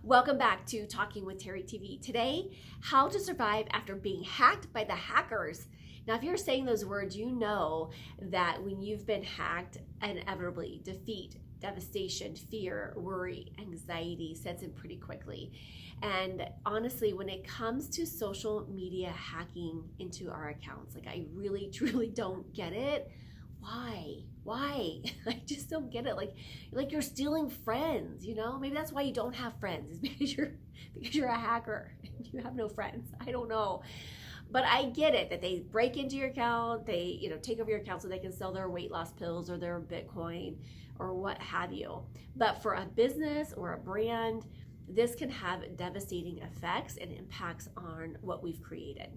Welcome back to Talking with Teri TV. Today, how to survive after being hacked by the hackers. Now, if you're saying those words, you know that when you've been hacked, inevitably defeat, devastation, fear, worry, anxiety sets in pretty quickly. And honestly, when it comes to social media hacking into our accounts, like I really, truly don't get it. Why? I just don't get it. Like you're stealing friends, you know? Maybe that's why you don't have friends, is because you're a hacker and you have no friends. I don't know. But I get it that they break into your account, they, take over your account so they can sell their weight loss pills or their Bitcoin or what have you. But for a business or a brand, this can have devastating effects and impacts on what we've created.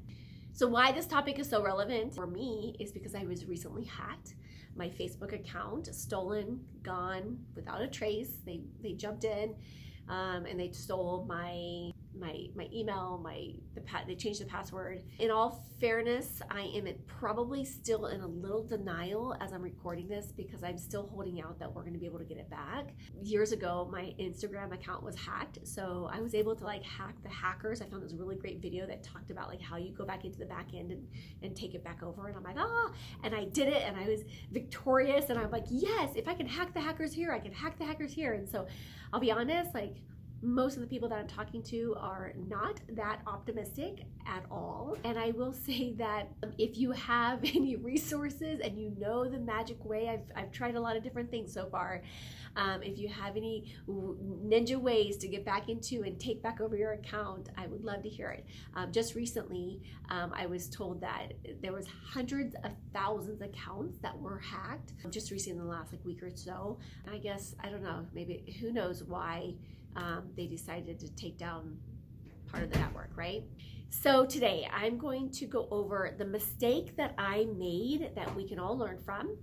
So why this topic is so relevant for me is because I was recently hacked. My Facebook account stolen, gone without a trace. They jumped in and they stole my email, they changed the password. In all fairness, I am probably still in a little denial as I'm recording this because I'm still holding out that we're going to be able to get it back. Years ago, my Instagram account was hacked, so I was able to hack the hackers. I found this really great video that talked about how you go back into the back end and take it back over, and I'm like, and I did it, and I was victorious, and I'm like, yes, if I can hack the hackers here, I can hack the hackers here. And so I'll be honest, most of the people that I'm talking to are not that optimistic at all. And I will say that if you have any resources and you know the magic way, I've tried a lot of different things so far. If you have any ninja ways to get back into and take back over your account, I would love to hear it. Just recently, I was told that there was hundreds of thousands of accounts that were hacked just recently in the last week or so. I guess, I don't know, maybe who knows why they decided to take down part of the network, right? So today I'm going to go over the mistake that I made that we can all learn from,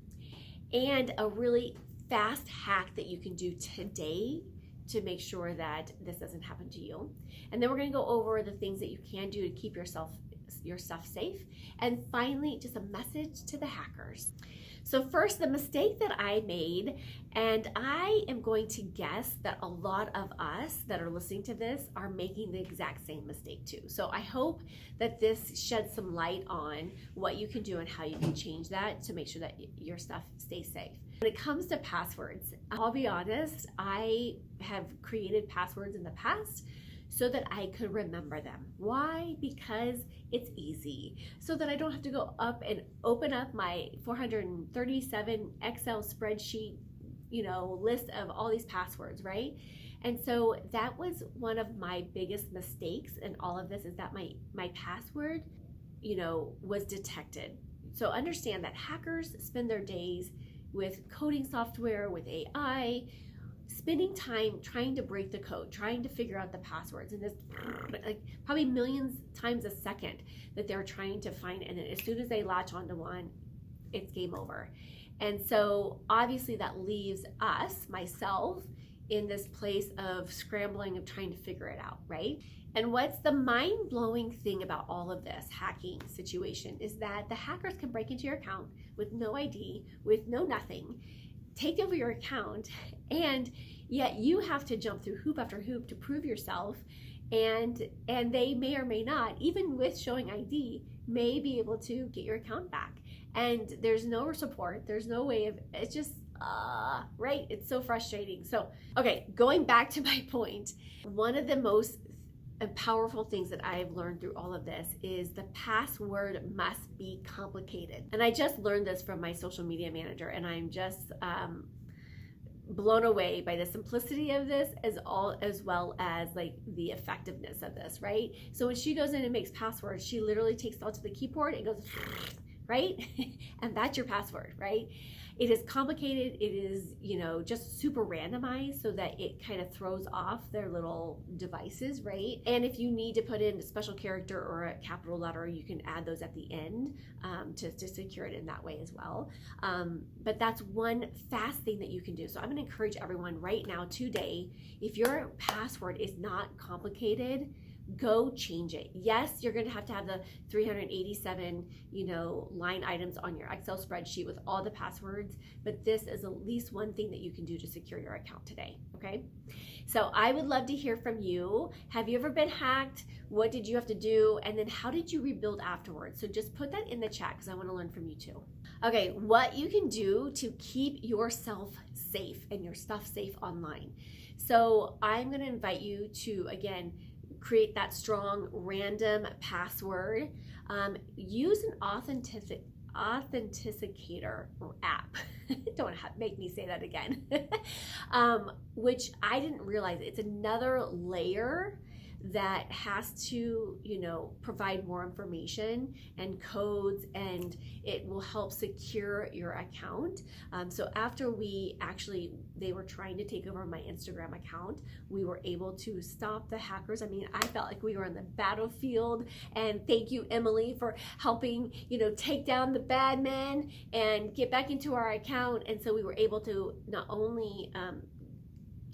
and a really fast hack that you can do today to make sure that this doesn't happen to you. And then we're going to go over the things that you can do to keep your stuff safe. And finally, just a message to the hackers. So first, the mistake that I made, and I am going to guess that a lot of us that are listening to this are making the exact same mistake too. So I hope that this sheds some light on what you can do and how you can change that to make sure that your stuff stays safe. When it comes to passwords, I'll be honest, I have created passwords in the past so that I could remember them. Why? Because it's easy. So that I don't have to go up and open up my 437 Excel spreadsheet, list of all these passwords, right? And so that was one of my biggest mistakes in all of this, is that my password, was detected. So understand that hackers spend their days with coding software, with AI, spending time trying to break the code, trying to figure out the passwords, and this probably millions times a second that they're trying to find, and then as soon as they latch onto one, it's game over. And so obviously that leaves myself, in this place of scrambling, of trying to figure it out, right? And what's the mind-blowing thing about all of this hacking situation is that the hackers can break into your account with no ID, with no nothing, take over your account, and yet you have to jump through hoop after hoop to prove yourself, and they may or may not, even with showing ID, may be able to get your account back. And there's no support, there's no way of, it's just right? It's so frustrating. So, okay, going back to my point, one of the most powerful things that I've learned through all of this is the password must be complicated. And I just learned this from my social media manager, and I'm just blown away by the simplicity of this, as well as the effectiveness of this, right? So when she goes in and makes passwords, she literally takes it onto the keyboard and goes, right? And that's your password, right? It is complicated. It is, just super randomized so that it kind of throws off their little devices, right? And if you need to put in a special character or a capital letter, you can add those at the end to secure it in that way as well. But that's one fast thing that you can do. So I'm going to encourage everyone right now, today, if your password is not complicated, go change it. Yes, you're going to have the 387, line items on your Excel spreadsheet with all the passwords, but this is at least one thing that you can do to secure your account today, okay? So I would love to hear from you. Have you ever been hacked? What did you have to do? And then how did you rebuild afterwards? So just put that in the chat because I want to learn from you too. Okay, what you can do to keep yourself safe and your stuff safe online. So I'm going to invite you to, again, create that strong random password. Use an authenticator app. Don't make me say that again. Which I didn't realize it's another layer that has to, provide more information and codes, and it will help secure your account. So after they were trying to take over my Instagram account, we were able to stop the hackers. I mean, I felt like we were on the battlefield, and thank you, Emily, for helping, take down the bad men and get back into our account. And so we were able to not only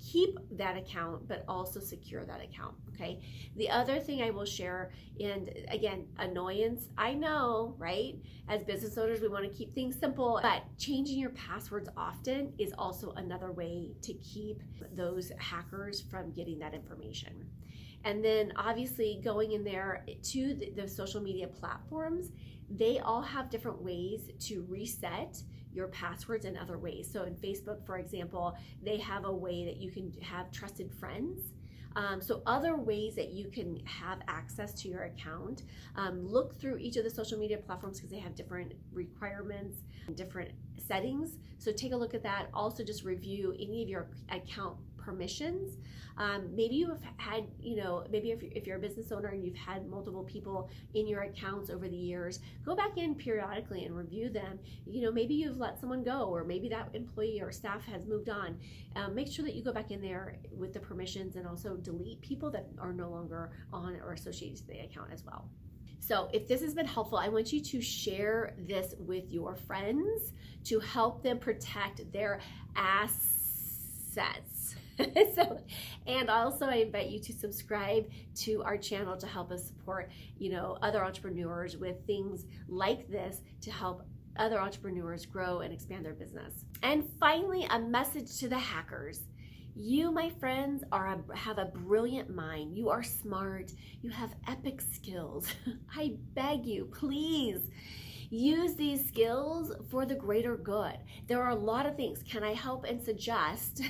keep that account, but also secure that account, okay? The other thing I will share, and again, annoyance, I know, right? As business owners, we want to keep things simple, but changing your passwords often is also another way to keep those hackers from getting that information. And then obviously going in there to the social media platforms, they all have different ways to reset your passwords in other ways. So in Facebook, for example, they have a way that you can have trusted friends. So other ways that you can have access to your account. Look through each of the social media platforms because they have different requirements, different settings. So take a look at that. Also just review any of your account permissions. Maybe you have had, maybe if you're a business owner and you've had multiple people in your accounts over the years, go back in periodically and review them. Maybe you've let someone go, or maybe that employee or staff has moved on. Make sure that you go back in there with the permissions, and also delete people that are no longer on or associated to the account as well. So if this has been helpful, I want you to share this with your friends to help them protect their assets. And also I invite you to subscribe to our channel to help us support, other entrepreneurs with things like this to help other entrepreneurs grow and expand their business. And finally, a message to the hackers. You, my friends, have a brilliant mind. You are smart. You have epic skills. I beg you, please use these skills for the greater good. There are a lot of things. Can I help and suggest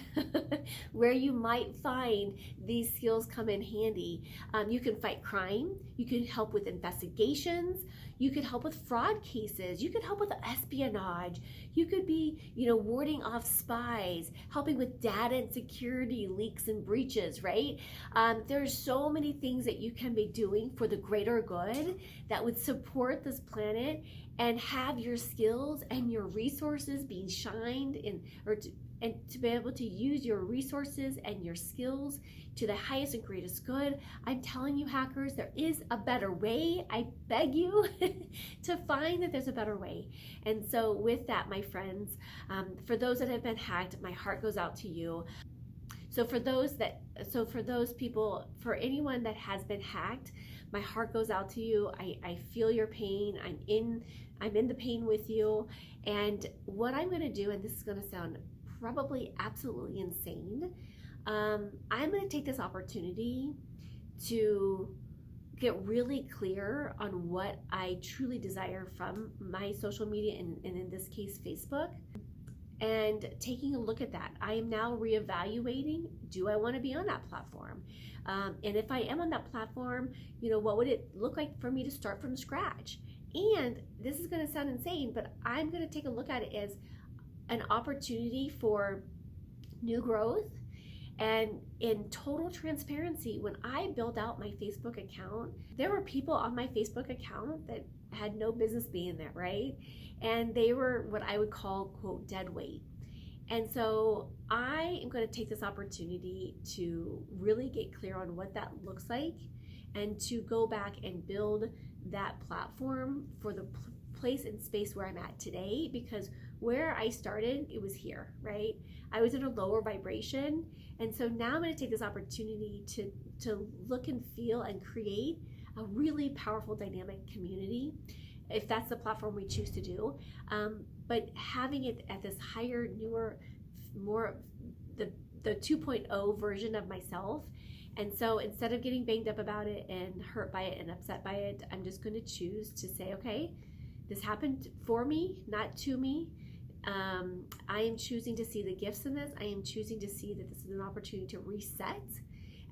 where you might find these skills come in handy? You can fight crime. You can help with investigations. You could help with fraud cases. You could help with espionage. You could be, warding off spies, helping with data and security leaks and breaches, right? There's so many things that you can be doing for the greater good that would support this planet and have your skills and your resources being shined in, and to be able to use your resources and your skills to the highest and greatest good. I'm telling you, hackers, there is a better way. I beg you to find that there's a better way. And so with that, my friends, for those that have been hacked, my heart goes out to you. So for those people, for anyone that has been hacked, my heart goes out to you. I feel your pain. I'm in the pain with you. And what I'm going to do, and this is going to sound probably absolutely insane, I'm going to take this opportunity to get really clear on what I truly desire from my social media, and in this case, Facebook, and taking a look at that. I am now reevaluating, do I want to be on that platform? And if I am on that platform, what would it look like for me to start from scratch? And this is going to sound insane, but I'm going to take a look at it as an opportunity for new growth. And in total transparency, when I built out my Facebook account, there were people on my Facebook account that had no business being there, right? And they were what I would call, quote, dead weight. And so I am going to take this opportunity to really get clear on what that looks like, and to go back and build that platform for the place and space where I'm at today, because where I started, it was here, right? I was in a lower vibration. And so now I'm going to take this opportunity to look and feel and create a really powerful dynamic community, if that's the platform we choose to do. But having it at this higher, newer, more the 2.0 version of myself. And so instead of getting banged up about it and hurt by it and upset by it, I'm just going to choose to say, okay, this happened for me, not to me. I am choosing to see the gifts in this. I am choosing to see that this is an opportunity to reset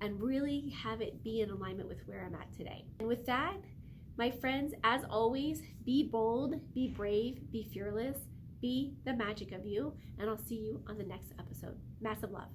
and really have it be in alignment with where I'm at today. And with that, my friends, as always, be bold, be brave, be fearless, be the magic of you, and I'll see you on the next episode. Massive love.